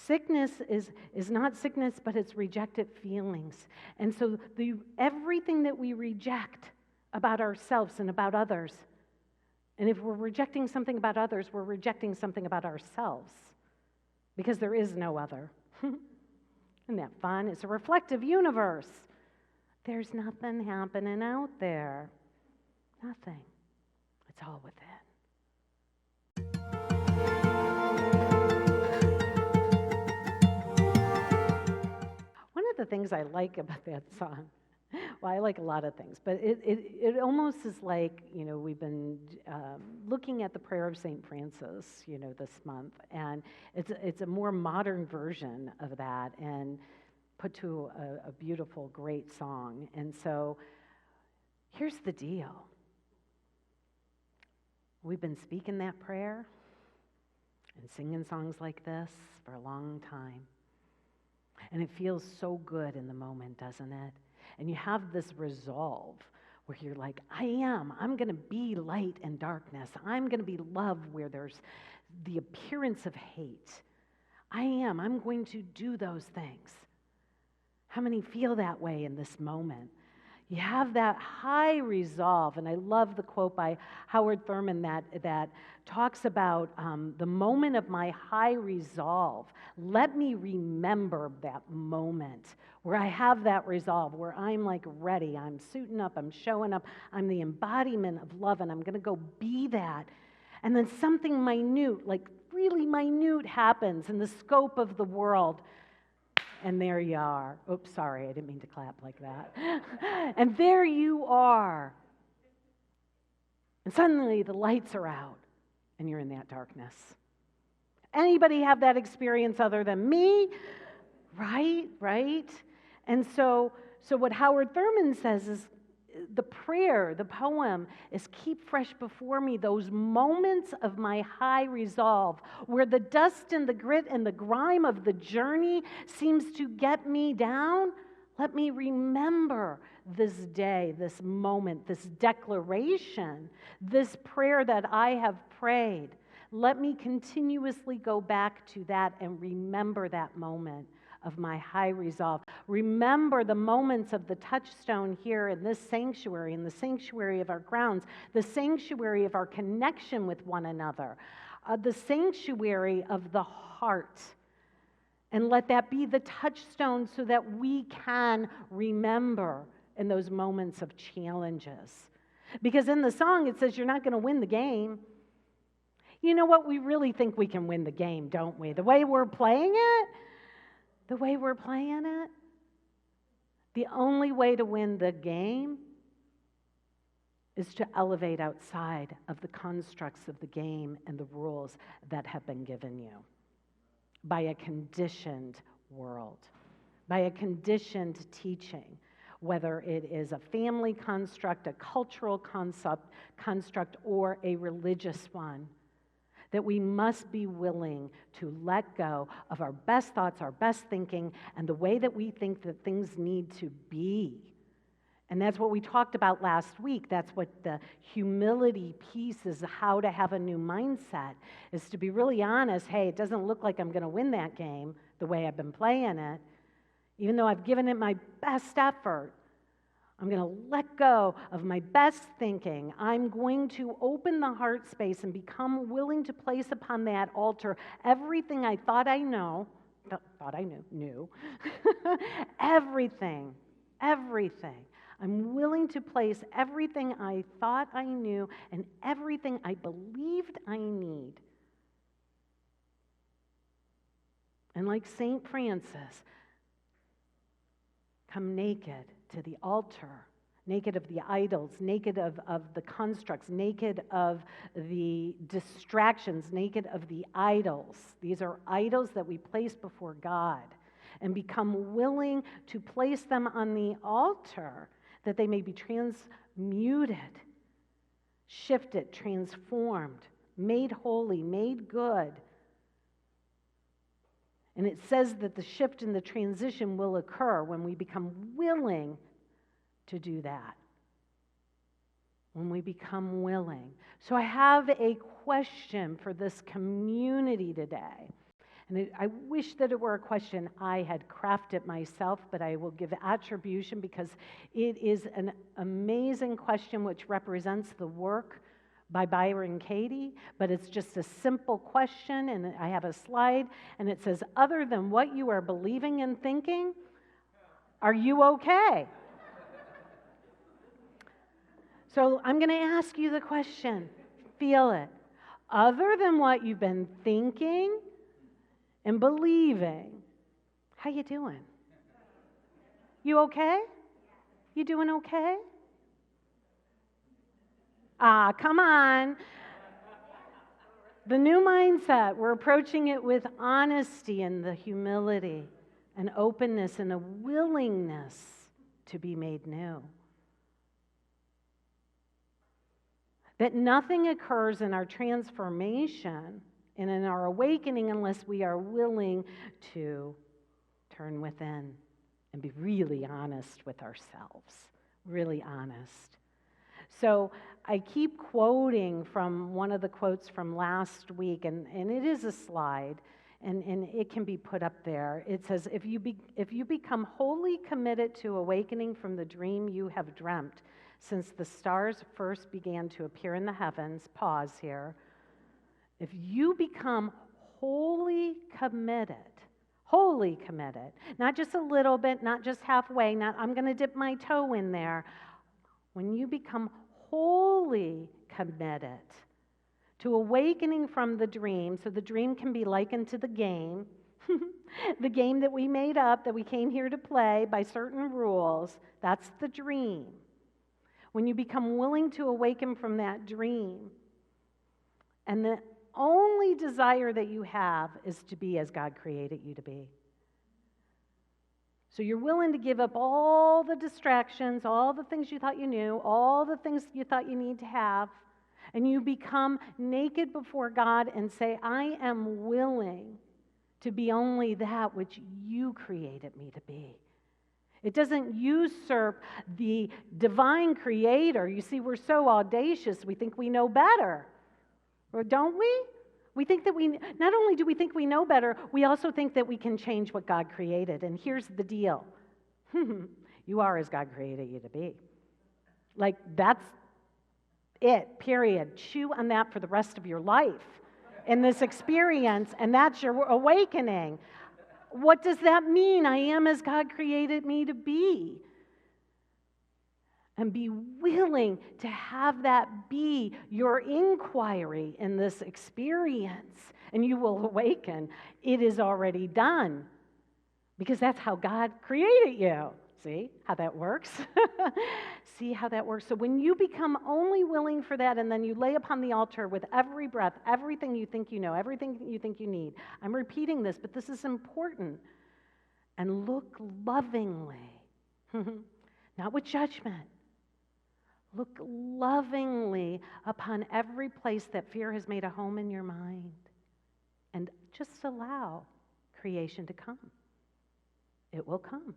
Sickness is not sickness, but it's rejected feelings. And so everything that we reject about ourselves and about others, and if we're rejecting something about others, we're rejecting something about ourselves, because there is no other. Isn't that fun? It's a reflective universe. There's nothing happening out there. Nothing. It's all within. One of the things I like about that song, well, I like a lot of things, but it almost is like, we've been looking at the prayer of St. Francis, this month, and it's a more modern version of that and put to a beautiful, great song. And so here's the deal. We've been speaking that prayer and singing songs like this for a long time. And it feels so good in the moment, doesn't it? And you have this resolve where you're like, I'm going to be light in darkness. I'm going to be love where there's the appearance of hate. I'm going to do those things. How many feel that way in this moment? You have that high resolve, and I love the quote by Howard Thurman that talks about the moment of my high resolve. Let me remember that moment where I have that resolve, where I'm like ready, I'm suiting up, I'm showing up, I'm the embodiment of love, and I'm going to go be that. And then something minute, like really minute, happens in the scope of the world. And there you are. Oops, sorry, I didn't mean to clap like that. And there you are. And suddenly the lights are out and you're in that darkness. Anybody have that experience other than me? Right? And so what Howard Thurman says is, the prayer, the poem, is keep fresh before me those moments of my high resolve where the dust and the grit and the grime of the journey seems to get me down. Let me remember this day, this moment, this declaration, this prayer that I have prayed. Let me continuously go back to that and remember that moment of my high resolve. Remember the moments of the touchstone here in this sanctuary, in the sanctuary of our grounds, the sanctuary of our connection with one another, the sanctuary of the heart. And let that be the touchstone so that we can remember in those moments of challenges. Because in the song it says you're not going to win the game. You know what? We really think we can win the game, don't we? The way we're playing it, the only way to win the game is to elevate outside of the constructs of the game and the rules that have been given you by a conditioned world, by a conditioned teaching, whether it is a family construct, a cultural construct, or a religious one. That we must be willing to let go of our best thoughts, our best thinking, and the way that we think that things need to be. And that's what we talked about last week. That's what the humility piece is, how to have a new mindset, is to be really honest. Hey, it doesn't look like I'm going to win that game the way I've been playing it. Even though I've given it my best effort, I'm going to let go of my best thinking. I'm going to open the heart space and become willing to place upon that altar everything I thought I knew. Everything. I'm willing to place everything I thought I knew and everything I believed I need. And like St. Francis, come naked to the altar, naked of the idols, naked of the constructs, naked of the distractions, naked of the idols. These are idols that we place before God, and become willing to place them on the altar that they may be transmuted, shifted, transformed, made holy, made good. And it says that the shift and the transition will occur when we become willing to do that. When we become willing. So I have a question for this community today. And I wish that it were a question I had crafted myself, but I will give attribution because it is an amazing question which represents the work by Byron Katie, but it's just a simple question, and I have a slide, and it says, other than what you are believing and thinking, are you okay? So I'm going to ask you the question. Feel it. Other than what you've been thinking and believing, how you doing? You okay? You doing okay? Come on. The new mindset, we're approaching it with honesty and the humility and openness and a willingness to be made new. That nothing occurs in our transformation and in our awakening unless we are willing to turn within and be really honest with ourselves, really honest. So I keep quoting from one of the quotes from last week, and it is a slide, and it can be put up there. It says, if you become wholly committed to awakening from the dream you have dreamt, since the stars first began to appear in the heavens, pause here. If you become wholly committed, not just a little bit, not just halfway, not I'm going to dip my toe in there. When you become wholly committed to awakening from the dream, so the dream can be likened to the game, the game that we made up, that we came here to play by certain rules, that's the dream. When you become willing to awaken from that dream, and the only desire that you have is to be as God created you to be. So you're willing to give up all the distractions, all the things you thought you knew, all the things you thought you need to have, and you become naked before God and say, I am willing to be only that which you created me to be. It doesn't usurp the divine creator. You see, we're so audacious, we think we know better. Or don't we? We think that not only do we think we know better, we also think that we can change what God created. And here's the deal. You are as God created you to be. Like, that's it, period. Chew on that for the rest of your life in this experience, and that's your awakening. What does that mean? I am as God created me to be. And be willing to have that be your inquiry in this experience, and you will awaken. It is already done, because that's how God created you. See how that works? See how that works? So when you become only willing for that, and then you lay upon the altar with every breath, everything you think you know, everything you think you need. I'm repeating this, but this is important. And look lovingly, not with judgment. Look lovingly upon every place that fear has made a home in your mind, and just allow creation to come. It will come.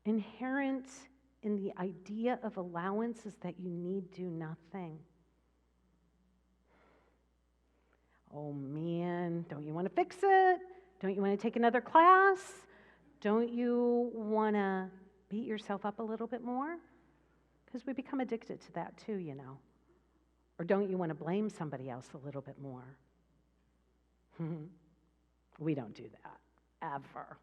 Inherent in the idea of allowance is that you need do nothing. Oh man, don't you want to fix it? Don't you want to take another class? Don't you want to beat yourself up a little bit more? Because we become addicted to that too, you know. Or don't you want to blame somebody else a little bit more? We don't do that, ever.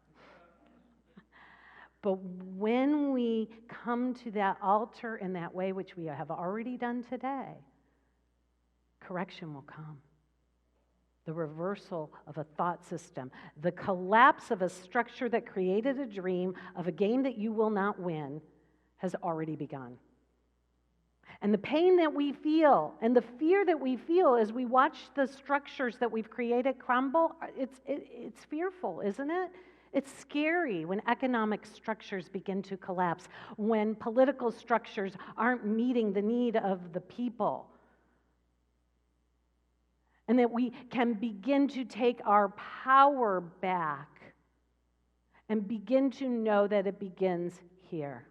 But when we come to that altar in that way, which we have already done today, correction will come. The reversal of a thought system, the collapse of a structure that created a dream of a game that you will not win has already begun. And the pain that we feel and the fear that we feel as we watch the structures that we've created crumble, it's fearful, isn't it? It's scary when economic structures begin to collapse, when political structures aren't meeting the need of the people. And that we can begin to take our power back and begin to know that it begins here.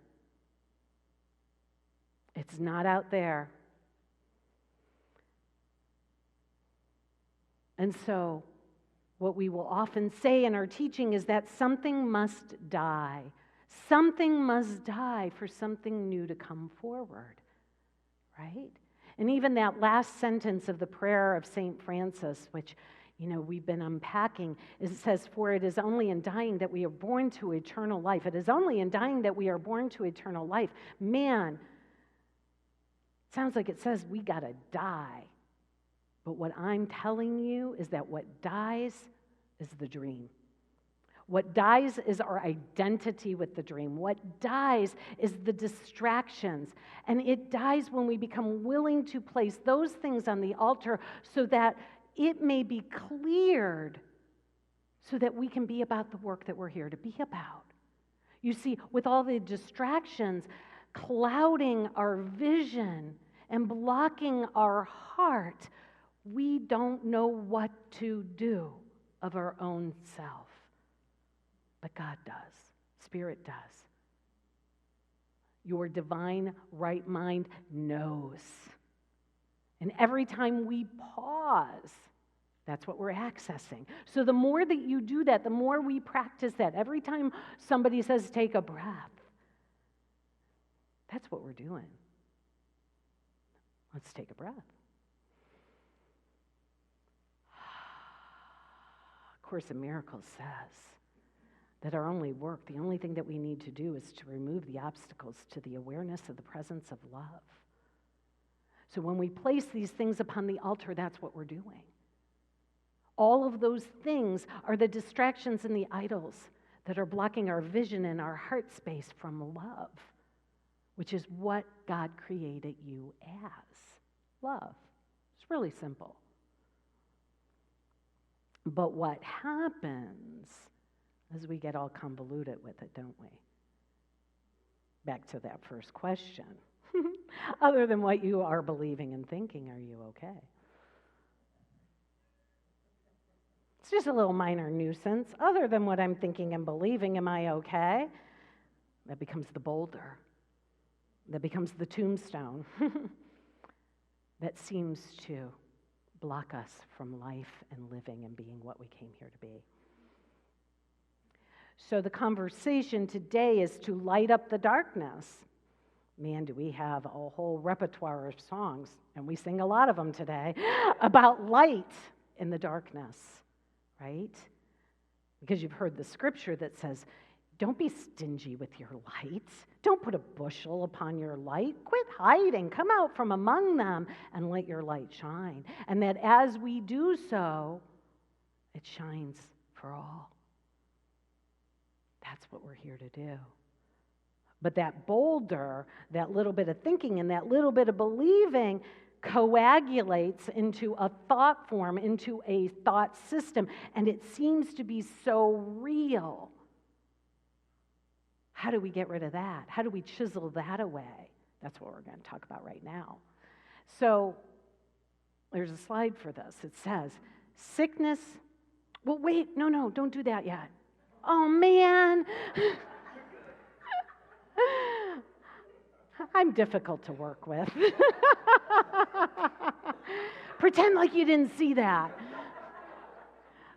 It's not out there. And so, what we will often say in our teaching is that something must die. Something must die for something new to come forward, right? And even that last sentence of the prayer of St. Francis, which, we've been unpacking, it says, "For it is only in dying that we are born to eternal life." It is only in dying that we are born to eternal life. Man, sounds like it says we got to die. But what I'm telling you is that what dies is the dream. What dies is our identity with the dream. What dies is the distractions. And it dies when we become willing to place those things on the altar so that it may be cleared, so that we can be about the work that we're here to be about. You see, with all the distractions clouding our vision and blocking our heart, we don't know what to do of our own self. But God does. Spirit does. Your divine right mind knows. And every time we pause, that's what we're accessing. So the more that you do that, the more we practice that. Every time somebody says, take a breath, that's what we're doing. Let's take a breath. Course in Miracles says that our only work, the only thing that we need to do is to remove the obstacles to the awareness of the presence of love. So when we place these things upon the altar, that's what we're doing. All of those things are the distractions and the idols that are blocking our vision and our heart space from love, which is what God created you as. Love. It's really simple. But what happens is we get all convoluted with it, don't we? Back to that first question. Other than what you are believing and thinking, are you okay? It's just a little minor nuisance. Other than what I'm thinking and believing, am I okay? That becomes the boulder. That becomes the tombstone that seems to block us from life and living and being what we came here to be. So the conversation today is to light up the darkness. Man, do we have a whole repertoire of songs, and we sing a lot of them today, about light in the darkness, right? Because you've heard the scripture that says, don't be stingy with your light. Don't put a bushel upon your light. Quit hiding. Come out from among them and let your light shine. And that as we do so, it shines for all. That's what we're here to do. But that boulder, that little bit of thinking and that little bit of believing coagulates into a thought form, into a thought system, and it seems to be so real. How do we get rid of that? How do we chisel that away? That's what we're going to talk about right now. So there's a slide for this. It says, sickness. Well, wait, no, don't do that yet. Oh, man. I'm difficult to work with. Pretend like you didn't see that.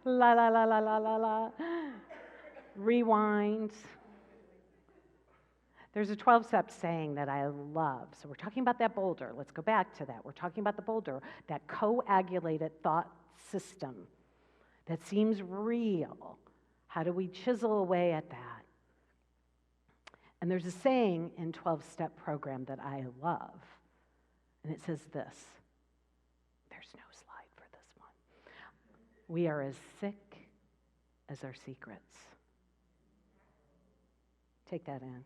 La, la, la, la, la, la, la. Rewind. There's a 12-step saying that I love. So we're talking about that boulder. Let's go back to that. We're talking about the boulder, that coagulated thought system that seems real. How do we chisel away at that? And there's a saying in 12-step program that I love. And it says this. There's no slide for this one. We are as sick as our secrets. Take that in.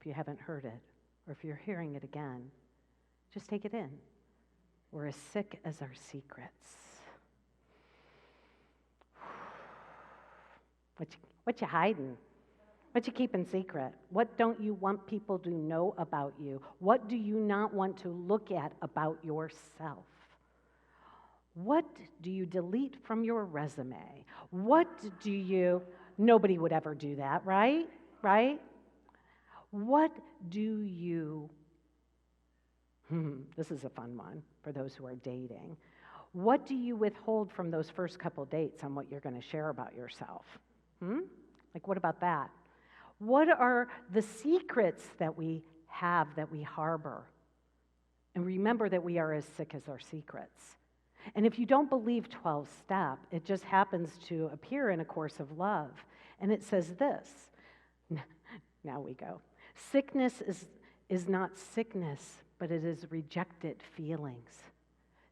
If you haven't heard it, or if you're hearing it again, just take it in. We're as sick as our secrets. What you hiding? What you keeping secret? What don't you want people to know about you? What do you not want to look at about yourself? What do you delete from your resume? What do you... Nobody would ever do that, right? Right? What do you... This is a fun one for those who are dating. What do you withhold from those first couple dates on what you're going to share about yourself? Like, what about that? What are the secrets that we have, that we harbor? And remember that we are as sick as our secrets. And if you don't believe 12-step, it just happens to appear in A Course of Love. And it says this. Now we go. Sickness is not sickness, but it is rejected feelings.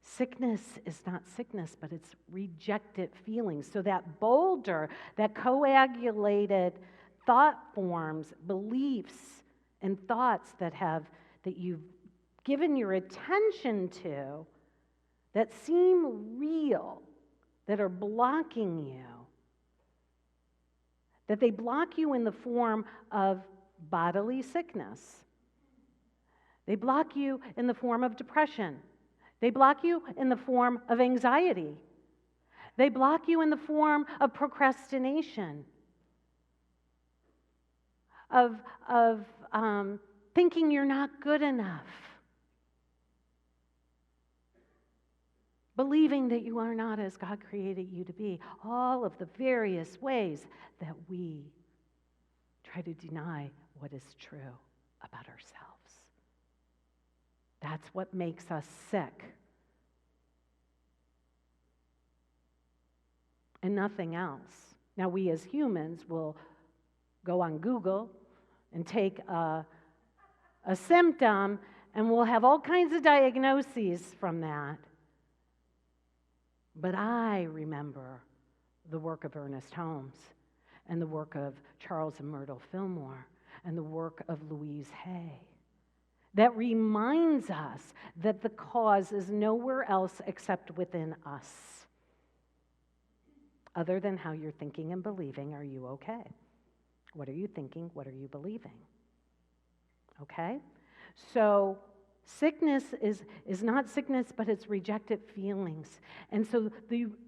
Sickness is not sickness, but it's rejected feelings. So that boulder, that coagulated thought forms, beliefs, and thoughts that you've given your attention to, that seem real, that are blocking you, that they block you in the form of bodily sickness. They block you in the form of depression. They block you in the form of anxiety. They block you in the form of procrastination, of thinking you're not good enough, believing that you are not as God created you to be. All of the various ways that we try to deny what is true about ourselves. That's what makes us sick. And nothing else. Now, we as humans will go on Google and take a symptom, and we'll have all kinds of diagnoses from that. But I remember the work of Ernest Holmes and the work of Charles and Myrtle Fillmore and the work of Louise Hay that reminds us that the cause is nowhere else except within us. Other than how you're thinking and believing, are you okay? What are you thinking? What are you believing? Okay? So sickness is not sickness, but it's rejected feelings. And so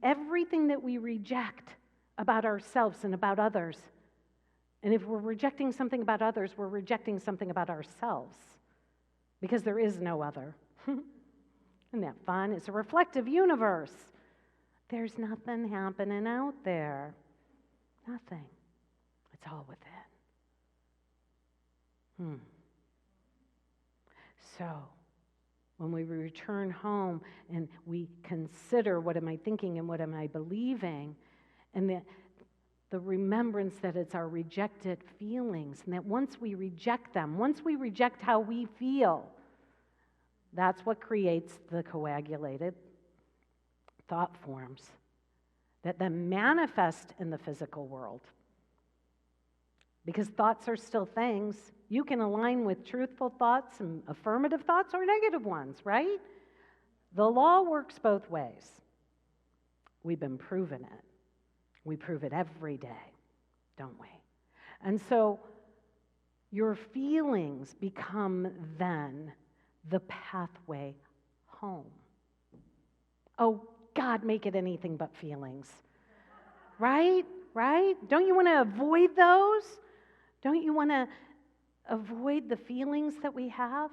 everything that we reject about ourselves and about others, and if we're rejecting something about others, we're rejecting something about ourselves, because there is no other. Isn't that fun? It's a reflective universe. There's nothing happening out there. Nothing. It's all within. So, when we return home and we consider, what am I thinking and what am I believing, and the remembrance that it's our rejected feelings, and that once we reject them, once we reject how we feel, that's what creates the coagulated thought forms that then manifest in the physical world. Because thoughts are still things. You can align with truthful thoughts and affirmative thoughts or negative ones, right? The law works both ways. We've been proven it. We prove it every day, don't we? And so your feelings become then the pathway home. Oh, God, make it anything but feelings. Right? Right? Don't you want to avoid those? Don't you want to avoid the feelings that we have?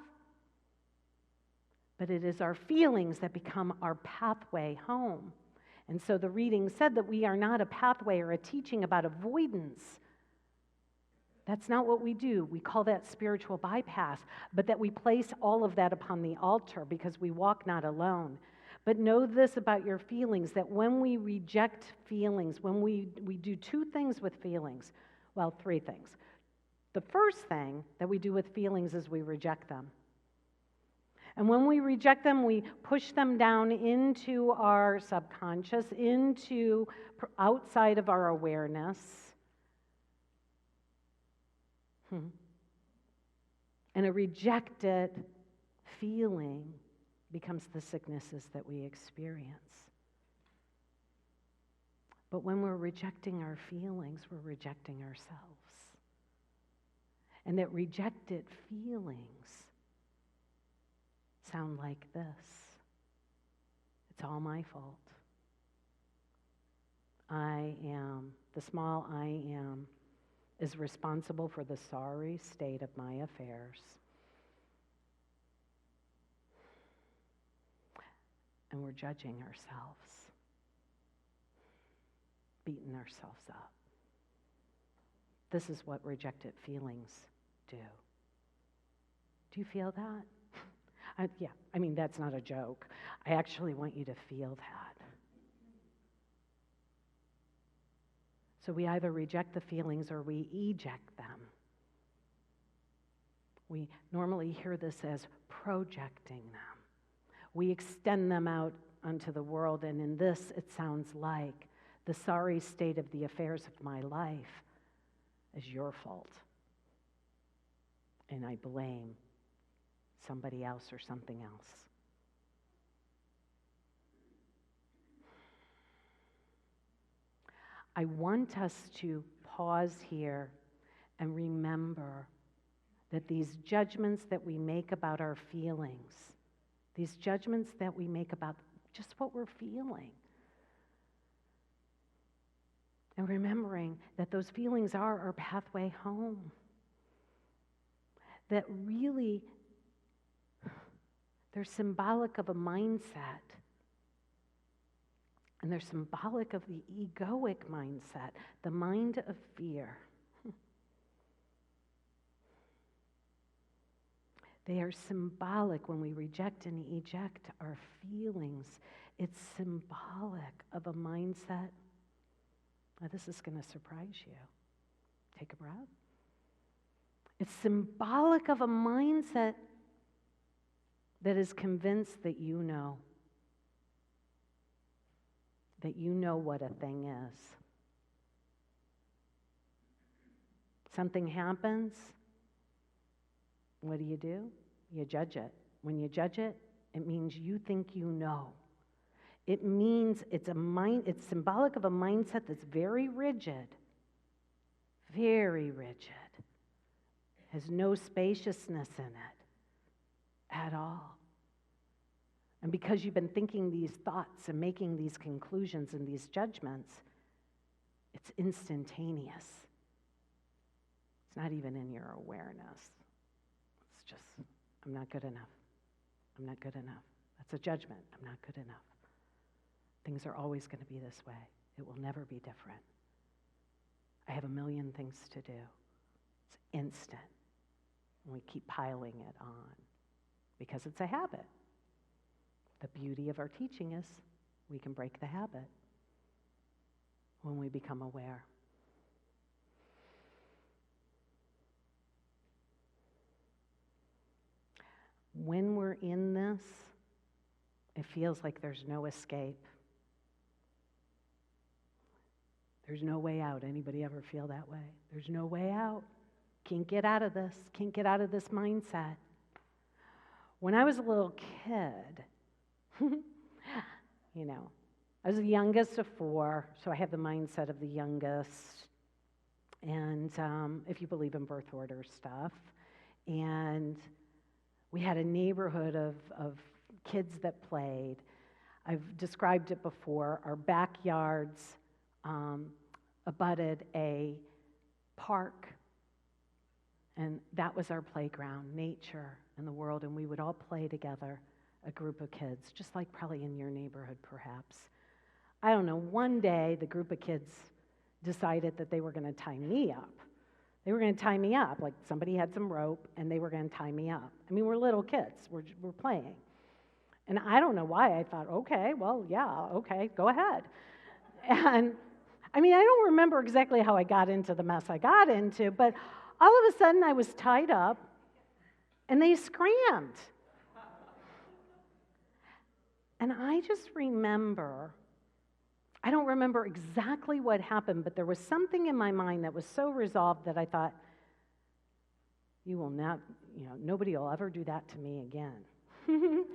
But it is our feelings that become our pathway home. And so the reading said that we are not a pathway or a teaching about avoidance. That's not what we do. We call that spiritual bypass, but that we place all of that upon the altar because we walk not alone. But know this about your feelings, that when we reject feelings, when we do two things with feelings, well, three things. The first thing that we do with feelings is we reject them. And when we reject them, we push them down into our subconscious, into outside of our awareness. And a rejected feeling becomes the sicknesses that we experience. But when we're rejecting our feelings, we're rejecting ourselves. And that rejected feelings sound like this. It's all my fault. The small I am is responsible for the sorry state of my affairs. and we're judging ourselves, beating ourselves up. This is what rejected feelings do. Do you feel that? That's not a joke. I actually want you to feel that. So we either reject the feelings or we eject them. We normally hear this as projecting them. We extend them out onto the world, and in this it sounds like the sorry state of the affairs of my life is your fault. And I blame somebody else or something else. I want us to pause here and remember that these judgments that we make about our feelings, these judgments that we make about just what we're feeling, and remembering that those feelings are our pathway home, that really they're symbolic of a mindset. And they're symbolic of the egoic mindset, the mind of fear. They are symbolic when we reject and eject our feelings. It's symbolic of a mindset. Now, this is going to surprise you. Take a breath. It's symbolic of a mindset that is convinced that you know what a thing is. Something happens, what do? You judge it. When you judge it, it means you think you know. It means it's symbolic of a mindset that's very rigid, has no spaciousness in it at all. And because you've been thinking these thoughts and making these conclusions and these judgments, it's instantaneous. It's not even in your awareness. It's just, I'm not good enough. I'm not good enough. That's a judgment. I'm not good enough. Things are always going to be this way. It will never be different. I have a million things to do. It's instant. And we keep piling it on because it's a habit. The beauty of our teaching is we can break the habit when we become aware. When we're in this, it feels like there's no escape. There's no way out. Anybody ever feel that way? There's no way out. Can't get out of this. Can't get out of this mindset. When I was a little kid, I was the youngest of four, so I have the mindset of the youngest, and if you believe in birth order stuff. And we had a neighborhood of kids that played. I've described it before. Our backyards abutted a park, and that was our playground, nature and the world, and we would all play together. A group of kids, just like probably in your neighborhood, perhaps. I don't know, one day the group of kids decided that they were going to tie me up. They were going to tie me up, like somebody had some rope, and they were going to tie me up. I mean, we're little kids, we're playing. And I don't know why I thought, okay, go ahead. And I don't remember exactly how I got into the mess I got into, but all of a sudden I was tied up, and they screamed. And I just remember, I don't remember exactly what happened, but there was something in my mind that was so resolved that I thought, you will not, nobody will ever do that to me again.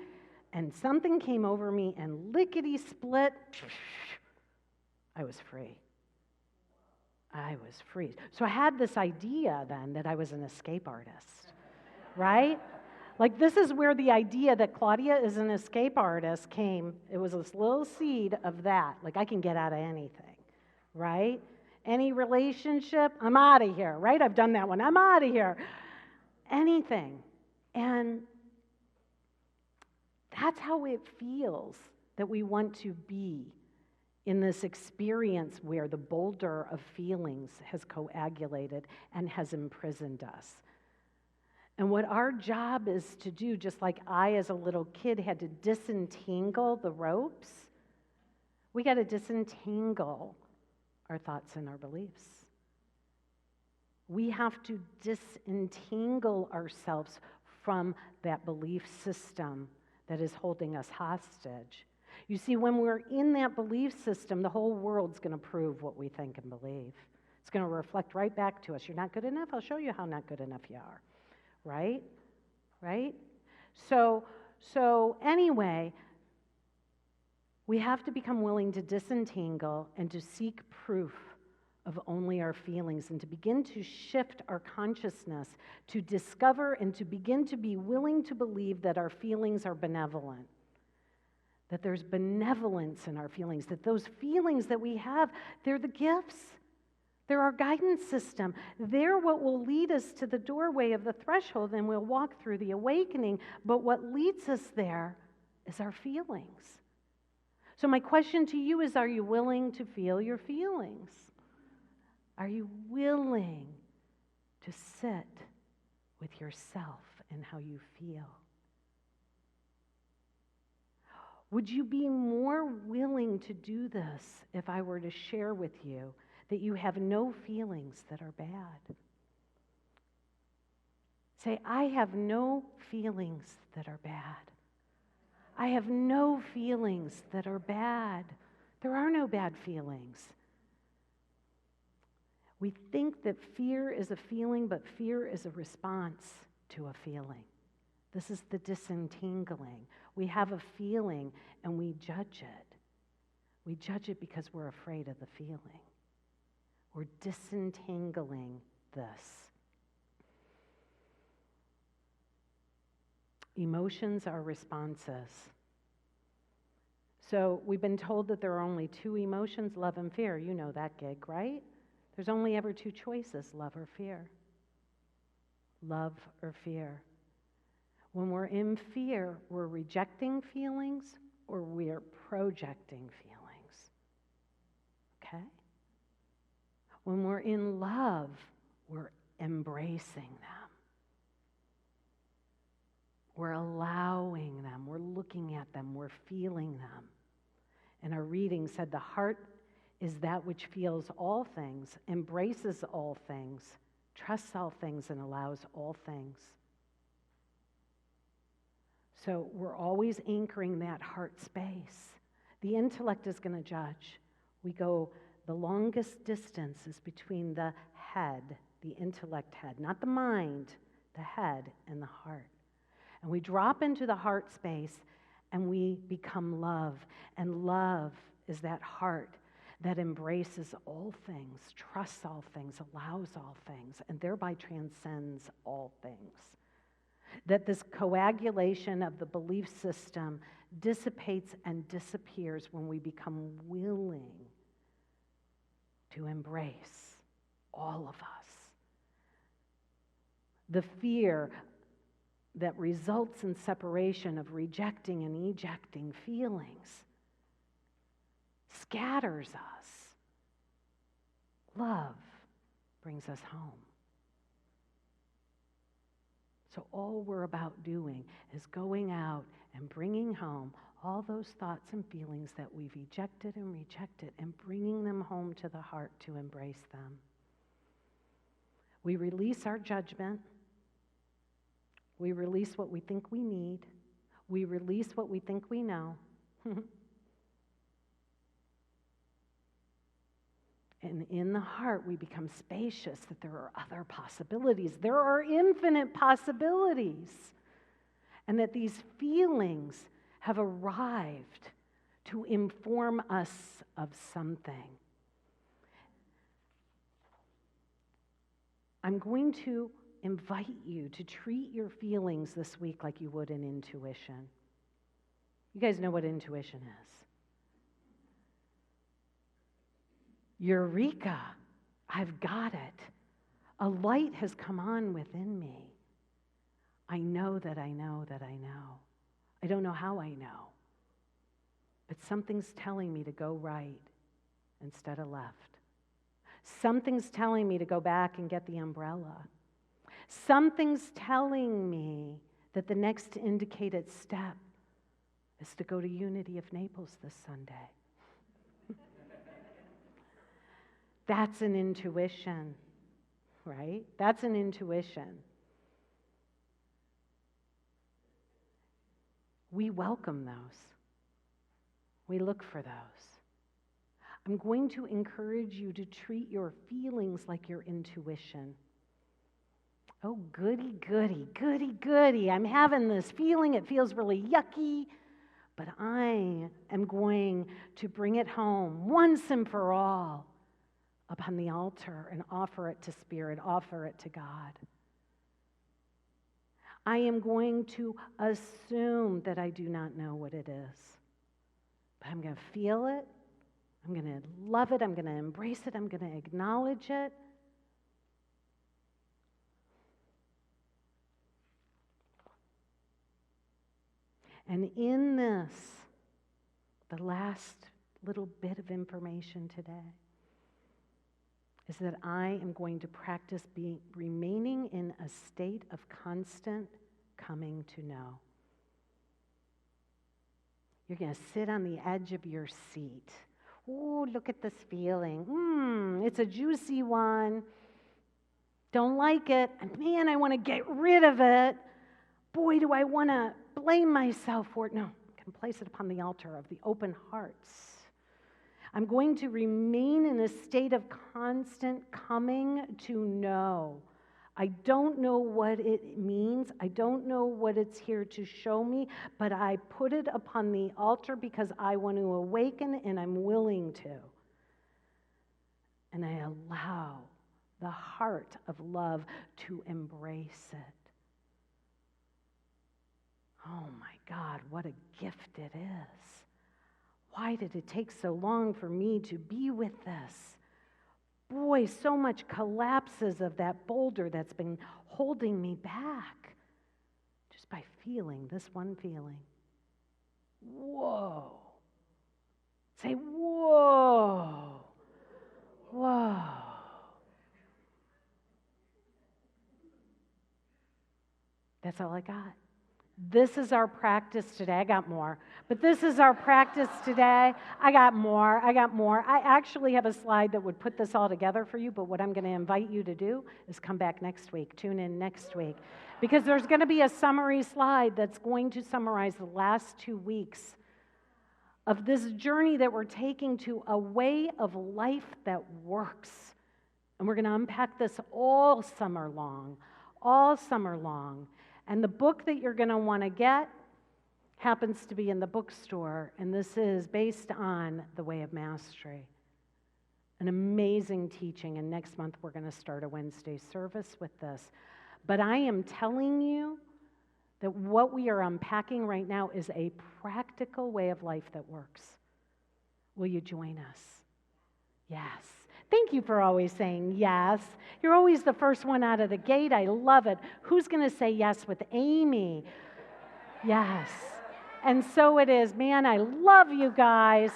And something came over me and lickety-split, I was free. I was free. So I had this idea then that I was an escape artist, right? Like, this is where the idea that Claudia is an escape artist came. It was this little seed of that. Like, I can get out of anything, right? Any relationship, I'm out of here, right? I've done that one. I'm out of here. Anything. And that's how it feels that we want to be in this experience where the boulder of feelings has coagulated and has imprisoned us. And what our job is to do, just like I as a little kid had to disentangle the ropes, we got to disentangle our thoughts and our beliefs. We have to disentangle ourselves from that belief system that is holding us hostage. You see, when we're in that belief system, the whole world's going to prove what we think and believe. It's going to reflect right back to us. You're not good enough? I'll show you how not good enough you are. Right? Right? So anyway, we have to become willing to disentangle and to seek proof of only our feelings and to begin to shift our consciousness to discover and to begin to be willing to believe that our feelings are benevolent, that there's benevolence in our feelings, that those feelings that we have, they're the gifts. They're our guidance system. They're what will lead us to the doorway of the threshold, and we'll walk through the awakening. But what leads us there is our feelings. So my question to you is, are you willing to feel your feelings? Are you willing to sit with yourself and how you feel? Would you be more willing to do this if I were to share with you that you have no feelings that are bad? Say, I have no feelings that are bad. I have no feelings that are bad. There are no bad feelings. We think that fear is a feeling, but fear is a response to a feeling. This is the disentangling. We have a feeling and we judge it. We judge it because we're afraid of the feeling. We're disentangling this. Emotions are responses. So we've been told that there are only two emotions, love and fear. You know that gig, right? There's only ever two choices, love or fear. Love or fear. When we're in fear, we're rejecting feelings or we're projecting feelings. Okay? When we're in love, we're embracing them. We're allowing them. We're looking at them. We're feeling them. And our reading said the heart is that which feels all things, embraces all things, trusts all things, and allows all things. So we're always anchoring that heart space. The intellect is going to judge. We go, the longest distance is between the head, the intellect head, not the mind, the head and the heart. And we drop into the heart space and we become love. And love is that heart that embraces all things, trusts all things, allows all things, and thereby transcends all things. That this coagulation of the belief system dissipates and disappears when we become willing to embrace all of us. The fear that results in separation of rejecting and ejecting feelings scatters us. Love brings us home. So all we're about doing is going out and bringing home all those thoughts and feelings that we've ejected and rejected and bringing them home to the heart to embrace them. We release our judgment. We release what we think we need. We release what we think we know. And in the heart, we become spacious that there are other possibilities. There are infinite possibilities. And that these feelings have arrived to inform us of something. I'm going to invite you to treat your feelings this week like you would an intuition. You guys know what intuition is. Eureka! I've got it. A light has come on within me. I know that I know that I know. I don't know how I know. but something's telling me to go right instead of left. Something's telling me to go back and get the umbrella. Something's telling me that the next indicated step is to go to Unity of Naples this Sunday. That's an intuition, right? That's an intuition. We welcome those. We look for those. I'm going to encourage you to treat your feelings like your intuition. Oh, goody, goody, goody, goody. I'm having this feeling. It feels really yucky, but I am going to bring it home once and for all upon the altar and offer it to Spirit, offer it to God. I am going to assume that I do not know what it is, but I'm going to feel it. I'm going to love it. I'm going to embrace it. I'm going to acknowledge it. And in this, the last little bit of information today is that I am going to practice remaining in a state of constant coming to know. You're going to sit on the edge of your seat. Ooh, look at this feeling. It's a juicy one. Don't like it. Man, I want to get rid of it. Boy, do I want to blame myself for it. No, I can place it upon the altar of the open hearts. I'm going to remain in a state of constant coming to know. I don't know what it means. I don't know what it's here to show me, but I put it upon the altar because I want to awaken and I'm willing to. And I allow the heart of love to embrace it. Oh my God, what a gift it is. Why did it take so long for me to be with this? Boy, so much collapses of that boulder that's been holding me back just by feeling this one feeling. Whoa. Say, whoa. Whoa. That's all I got. This is our practice today. I got more. But this is our practice today. I got more. I actually have a slide that would put this all together for you, but what I'm going to invite you to do is come back next week. Tune in next week. Because there's going to be a summary slide that's going to summarize the last 2 weeks of this journey that we're taking to a way of life that works. And we're going to unpack this all summer long. And the book that you're going to want to get happens to be in the bookstore, and this is based on The Way of Mastery. An amazing teaching, and next month we're going to start a Wednesday service with this. But I am telling you that what we are unpacking right now is a practical way of life that works. Will you join us? Yes. Thank you for always saying yes. You're always the first one out of the gate. I love it. Who's going to say yes with Amy? Yes. And so it is. Man, I love you guys.